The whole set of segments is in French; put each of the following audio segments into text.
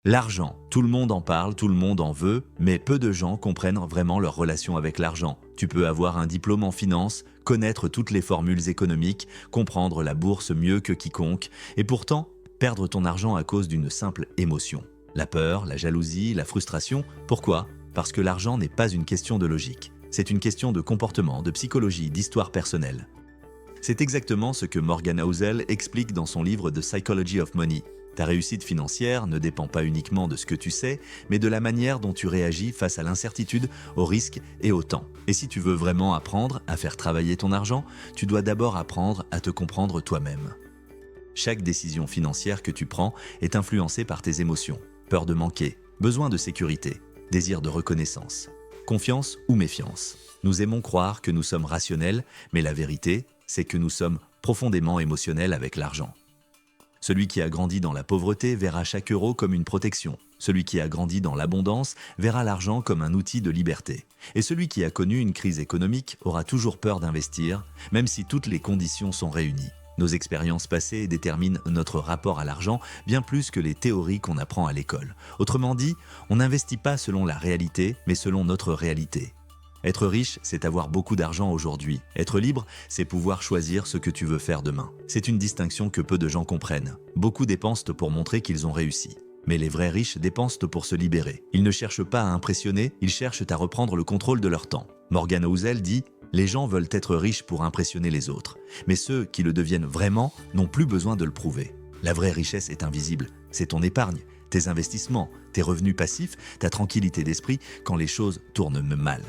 L'argent, tout le monde en parle, tout le monde en veut, mais peu de gens comprennent vraiment leur relation avec l'argent. Tu peux avoir un diplôme en finance, connaître toutes les formules économiques, comprendre la bourse mieux que quiconque, et pourtant perdre ton argent à cause d'une simple émotion. La peur, la jalousie, la frustration, pourquoi? Parce que l'argent n'est pas une question de logique. C'est une question de comportement, de psychologie, d'histoire personnelle. C'est exactement ce que Morgan Housel explique dans son livre The Psychology of Money. Ta réussite financière ne dépend pas uniquement de ce que tu sais, mais de la manière dont tu réagis face à l'incertitude, au risque et au temps. Et si tu veux vraiment apprendre à faire travailler ton argent, tu dois d'abord apprendre à te comprendre toi-même. Chaque décision financière que tu prends est influencée par tes émotions. Peur de manquer, besoin de sécurité, désir de reconnaissance, confiance ou méfiance. Nous aimons croire que nous sommes rationnels, mais la vérité, c'est que nous sommes profondément émotionnels avec l'argent. Celui qui a grandi dans la pauvreté verra chaque euro comme une protection. Celui qui a grandi dans l'abondance verra l'argent comme un outil de liberté. Et celui qui a connu une crise économique aura toujours peur d'investir, même si toutes les conditions sont réunies. Nos expériences passées déterminent notre rapport à l'argent bien plus que les théories qu'on apprend à l'école. Autrement dit, on n'investit pas selon la réalité, mais selon notre réalité. Être riche, c'est avoir beaucoup d'argent aujourd'hui. Être libre, c'est pouvoir choisir ce que tu veux faire demain. C'est une distinction que peu de gens comprennent. Beaucoup dépensent pour montrer qu'ils ont réussi. Mais les vrais riches dépensent pour se libérer. Ils ne cherchent pas à impressionner, ils cherchent à reprendre le contrôle de leur temps. Morgan Housel dit « Les gens veulent être riches pour impressionner les autres. Mais ceux qui le deviennent vraiment n'ont plus besoin de le prouver. La vraie richesse est invisible. C'est ton épargne, tes investissements, tes revenus passifs, ta tranquillité d'esprit quand les choses tournent mal. »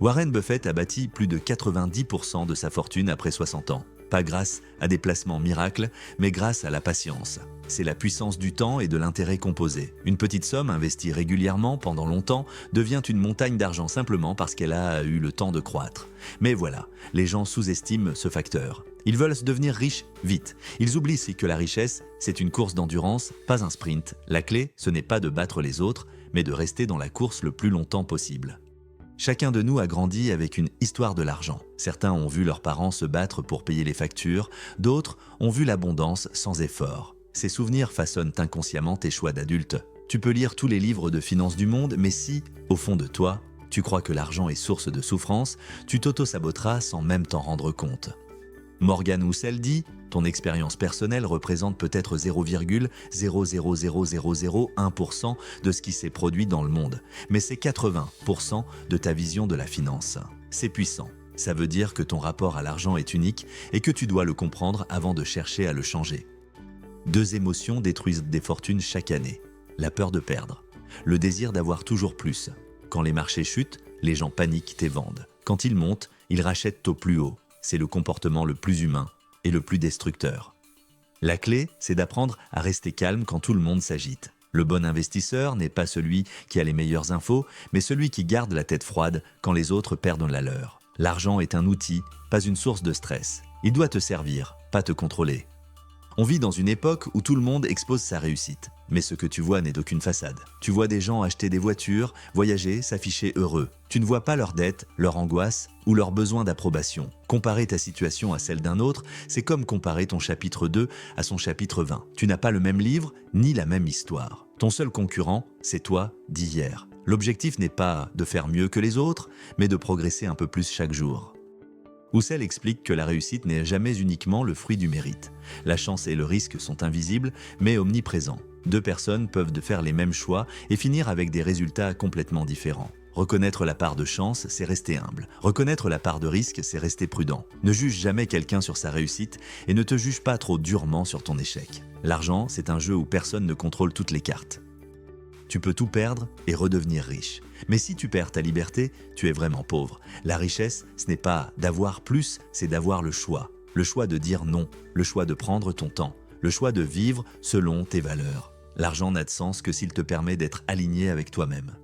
Warren Buffett a bâti plus de 90% de sa fortune après 60 ans. Pas grâce à des placements miracles, mais grâce à la patience. C'est la puissance du temps et de l'intérêt composé. Une petite somme investie régulièrement pendant longtemps devient une montagne d'argent simplement parce qu'elle a eu le temps de croître. Mais voilà, les gens sous-estiment ce facteur. Ils veulent se devenir riches vite. Ils oublient aussi que la richesse, c'est une course d'endurance, pas un sprint. La clé, ce n'est pas de battre les autres, mais de rester dans la course le plus longtemps possible. Chacun de nous a grandi avec une histoire de l'argent. Certains ont vu leurs parents se battre pour payer les factures, d'autres ont vu l'abondance sans effort. Ces souvenirs façonnent inconsciemment tes choix d'adulte. Tu peux lire tous les livres de finances du monde, mais si, au fond de toi, tu crois que l'argent est source de souffrance, tu t'auto-saboteras sans même t'en rendre compte. Morgan Housel dit « Ton expérience personnelle représente peut-être 0,0000001% de ce qui s'est produit dans le monde, mais c'est 80% de ta vision de la finance. C'est puissant. Ça veut dire que ton rapport à l'argent est unique et que tu dois le comprendre avant de chercher à le changer. » Deux émotions détruisent des fortunes chaque année. La peur de perdre, le désir d'avoir toujours plus. Quand les marchés chutent, les gens paniquent et vendent. Quand ils montent, ils rachètent au plus haut. C'est le comportement le plus humain et le plus destructeur. La clé, c'est d'apprendre à rester calme quand tout le monde s'agite. Le bon investisseur n'est pas celui qui a les meilleures infos, mais celui qui garde la tête froide quand les autres perdent la leur. L'argent est un outil, pas une source de stress. Il doit te servir, pas te contrôler. On vit dans une époque où tout le monde expose sa réussite. Mais ce que tu vois n'est d'aucune façade. Tu vois des gens acheter des voitures, voyager, s'afficher heureux. Tu ne vois pas leurs dettes, leur angoisse ou leur besoin d'approbation. Comparer ta situation à celle d'un autre, c'est comme comparer ton chapitre 2 à son chapitre 20. Tu n'as pas le même livre, ni la même histoire. Ton seul concurrent, c'est toi d'hier. L'objectif n'est pas de faire mieux que les autres, mais de progresser un peu plus chaque jour. Housel explique que la réussite n'est jamais uniquement le fruit du mérite. La chance et le risque sont invisibles, mais omniprésents. Deux personnes peuvent faire les mêmes choix et finir avec des résultats complètement différents. Reconnaître la part de chance, c'est rester humble. Reconnaître la part de risque, c'est rester prudent. Ne juge jamais quelqu'un sur sa réussite et ne te juge pas trop durement sur ton échec. L'argent, c'est un jeu où personne ne contrôle toutes les cartes. Tu peux tout perdre et redevenir riche. Mais si tu perds ta liberté, tu es vraiment pauvre. La richesse, ce n'est pas d'avoir plus, c'est d'avoir le choix. Le choix de dire non, le choix de prendre ton temps, le choix de vivre selon tes valeurs. L'argent n'a de sens que s'il te permet d'être aligné avec toi-même.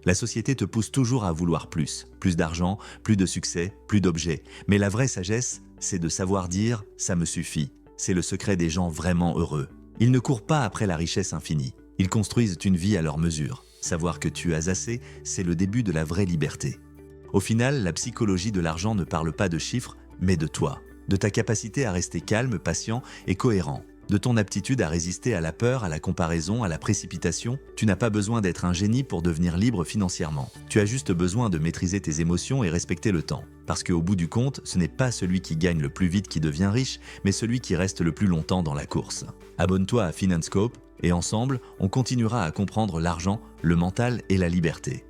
La société te pousse toujours à vouloir plus. Plus d'argent, plus de succès, plus d'objets. Mais la vraie sagesse, c'est de savoir dire « ça me suffit ». C'est le secret des gens vraiment heureux. Ils ne courent pas après la richesse infinie. Ils construisent une vie à leur mesure. Savoir que tu as assez, c'est le début de la vraie liberté. Au final, la psychologie de l'argent ne parle pas de chiffres, mais de toi. De ta capacité à rester calme, patient et cohérent. de ton aptitude à résister à la peur, à la comparaison, à la précipitation. Tu n'as pas besoin d'être un génie pour devenir libre financièrement. Tu as juste besoin de maîtriser tes émotions et respecter le temps. Parce qu'au bout du compte, ce n'est pas celui qui gagne le plus vite qui devient riche, mais celui qui reste le plus longtemps dans la course. Abonne-toi à Finanscope et ensemble, on continuera à comprendre l'argent, le mental et la liberté.